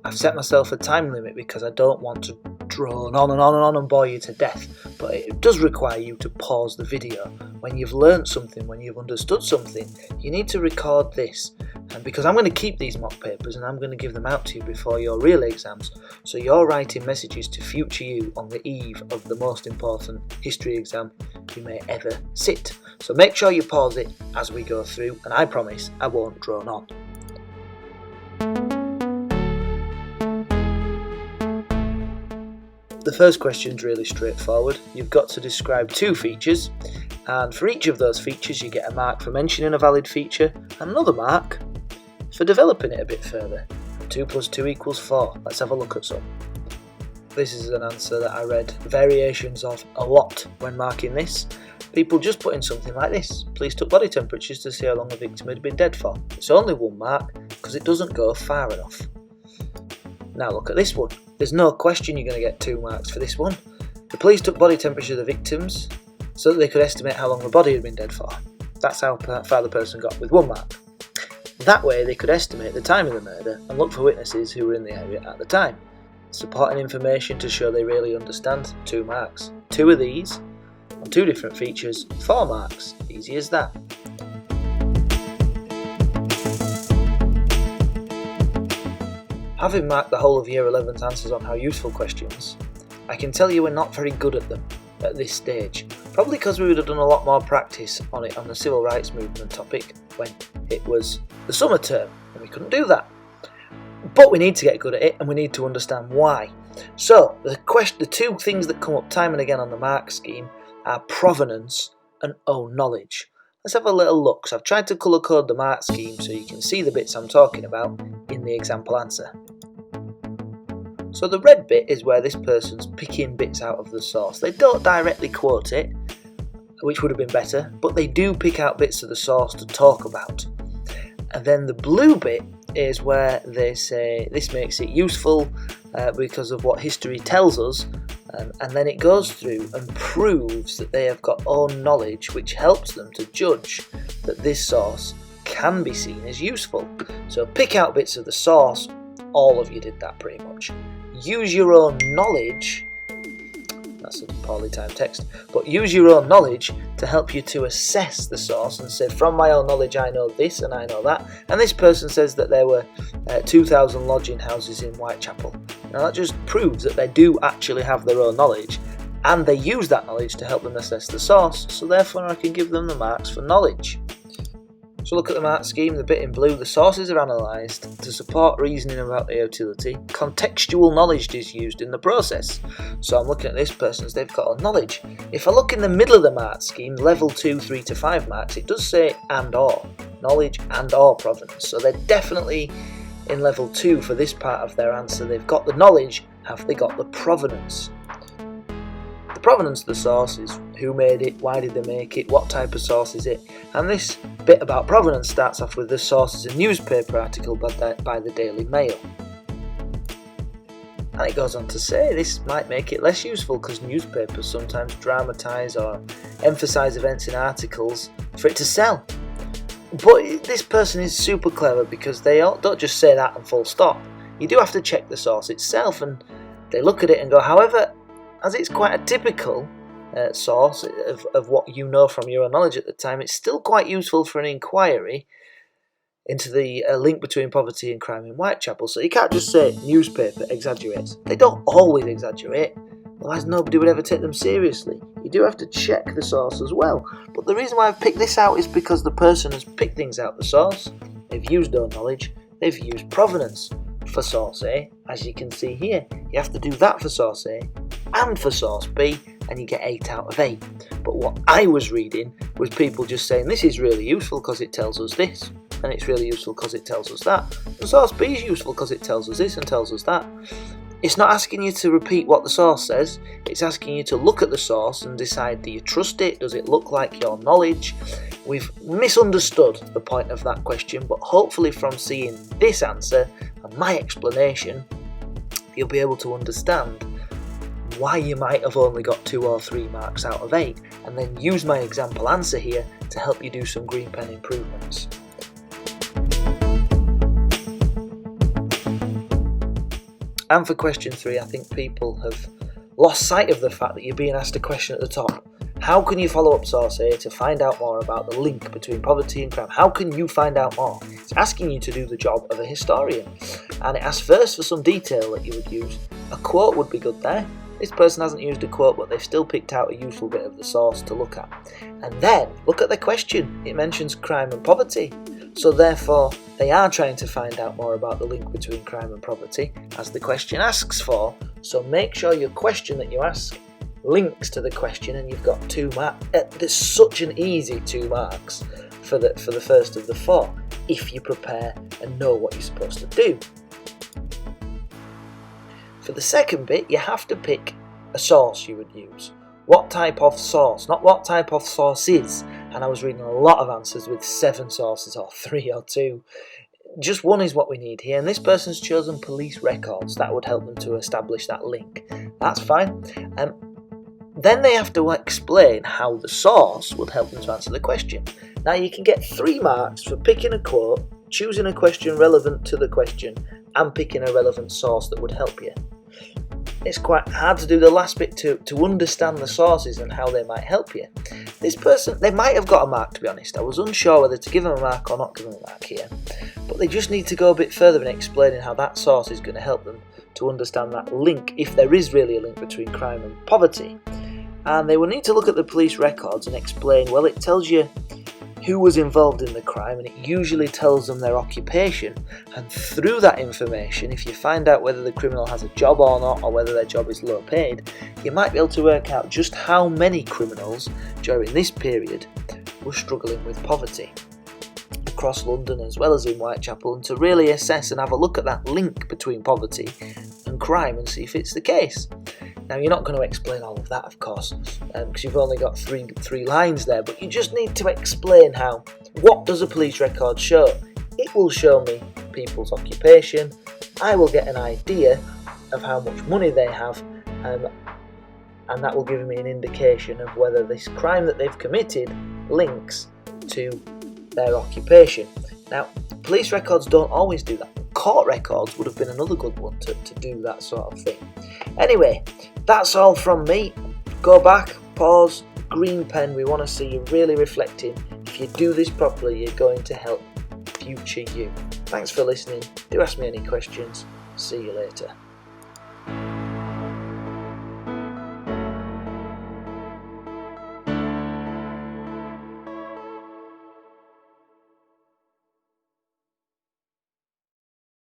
I've set myself a time limit because I don't want to drone on and on and on and bore you to death, but it does require you to pause the video. When you've learnt something, when you've understood something, you need to record this. And because I'm going to keep these mock papers and I'm going to give them out to you before your real exams, so you're writing messages to future you on the eve of the most important history exam you may ever sit. So make sure you pause it as we go through, and I promise I won't drone on. The first question is really straightforward. You've got to describe two features, and for each of those features you get a mark for mentioning a valid feature and another mark for developing it a bit further. 2 + 2 = 4. Let's have a look at some. This is an answer that I read variations of a lot when marking this. People just put in something like this: police took body temperatures to see how long the victim had been dead for. It's only 1 mark because it doesn't go far enough. Now look at this one. There's no question you're going to get 2 marks for this one. The police took body temperature of the victims so that they could estimate how long the body had been dead for. That's how far the person got with 1 mark. That way they could estimate the time of the murder and look for witnesses who were in the area at the time. Supporting information to show they really understand, 2 marks. 2 of these on 2 different features, 4 marks. Easy as that. Having marked the whole of Year 11's answers on how useful questions, I can tell you we're not very good at them at this stage. Probably because we would have done a lot more practice on it on the civil rights movement topic when it was the summer term, and we couldn't do that. But we need to get good at it, and we need to understand why. So, the 2 things that come up time and again on the mark scheme are provenance and own knowledge. Let's have a little look. So I've tried to colour code the mark scheme so you can see the bits I'm talking about in the example answer. So the red bit is where this person's picking bits out of the source. They don't directly quote it, which would have been better, but they do pick out bits of the source to talk about. And then the blue bit is where they say this makes it useful because of what history tells us, and then it goes through and proves that they have got own knowledge which helps them to judge that this source can be seen as useful. So pick out bits of the source. All of you did that pretty much. Use your own knowledge, that's a poorly timed text, but use your own knowledge to help you to assess the source and say, from my own knowledge I know this and I know that, and this person says that there were 2,000 lodging houses in Whitechapel. Now that just proves that they do actually have their own knowledge, and they use that knowledge to help them assess the source, so therefore I can give them the marks for knowledge. So look at the mark scheme, the bit in blue. The sources are analysed to support reasoning about their utility. Contextual knowledge is used in the process. So I'm looking at this person's, they've got a knowledge. If I look in the middle of the mark scheme, level 2, 3 to 5 marks, it does say and or. Knowledge and or provenance. So they're definitely in level 2 for this part of their answer. They've got the knowledge, have they got the provenance? The provenance of the source is who made it, why did they make it, what type of source is it, and this bit about provenance starts off with the source is a newspaper article by the Daily Mail. And it goes on to say this might make it less useful because newspapers sometimes dramatise or emphasise events in articles for it to sell. But this person is super clever because they don't just say that and full stop. You do have to check the source itself, and they look at it and go, however, as it's quite a typical source of what you know from your own knowledge at the time, it's still quite useful for an inquiry into the link between poverty and crime in Whitechapel. So you can't just say newspaper exaggerates. They don't always exaggerate, otherwise nobody would ever take them seriously. You do have to check the source as well. But the reason why I've picked this out is because the person has picked things out the source, they've used own knowledge, they've used provenance for source A, as you can see here. You have to do that for source A and for source B, and you get 8 out of 8. But what I was reading was people just saying this is really useful because it tells us this, and it's really useful because it tells us that, and source B is useful because it tells us this and tells us that. It's not asking you to repeat what the source says, it's asking you to look at the source and decide, do you trust it, does it look like your knowledge? We've misunderstood the point of that question, but hopefully from seeing this answer and my explanation, you'll be able to understand why you might have only got 2 or 3 marks out of 8, and then use my example answer here to help you do some green pen improvements. And for question 3, I think people have lost sight of the fact that you're being asked a question at the top. How can you follow up source A to find out more about the link between poverty and crime? How can you find out more? It's asking you to do the job of a historian. And it asks first for some detail that you would use. A quote would be good there. This person hasn't used a quote, but they've still picked out a useful bit of the source to look at. And then, look at the question. It mentions crime and poverty. So therefore, they are trying to find out more about the link between crime and poverty, as the question asks for. So make sure your question that you ask links to the question, and you've got 2 marks. There's such an easy 2 marks for the first of the 4, if you prepare and know what you're supposed to do. For the second bit, you have to pick a source you would use. What type of source, not what type of sources. And I was reading a lot of answers with 7 sources, or 3 or 2. Just 1 is what we need here, and this person's chosen police records. That would help them to establish that link. That's fine. Then they have to explain how the source would help them to answer the question. Now you can get 3 marks for picking a quote, choosing a question relevant to the question, and picking a relevant source that would help you. It's quite hard to do the last bit to understand the sources and how they might help you. This person, they might have got a mark, to be honest. I was unsure whether to give them a mark or not give them a mark here. But they just need to go a bit further in explaining how that source is going to help them to understand that link, if there is really a link between crime and poverty. And they will need to look at the police records and explain, well, it tells you who was involved in the crime, and it usually tells them their occupation. And through that information, if you find out whether the criminal has a job or not, or whether their job is low paid, you might be able to work out just how many criminals during this period were struggling with poverty across London as well as in Whitechapel, and to really assess and have a look at that link between poverty and crime and see if it's the case. Now, you're not going to explain all of that, of course, because you've only got three lines there, but you just need to explain how. What does a police record show? It will show me people's occupation. I will get an idea of how much money they have, and that will give me an indication of whether this crime that they've committed links to their occupation. Now, police records don't always do that. Court records would have been another good one to do that sort of thing. Anyway, that's all from me. Go back, pause, green pen. We want to see you really reflecting. If you do this properly, you're going to help future you. Thanks for listening. Do ask me any questions. See you later.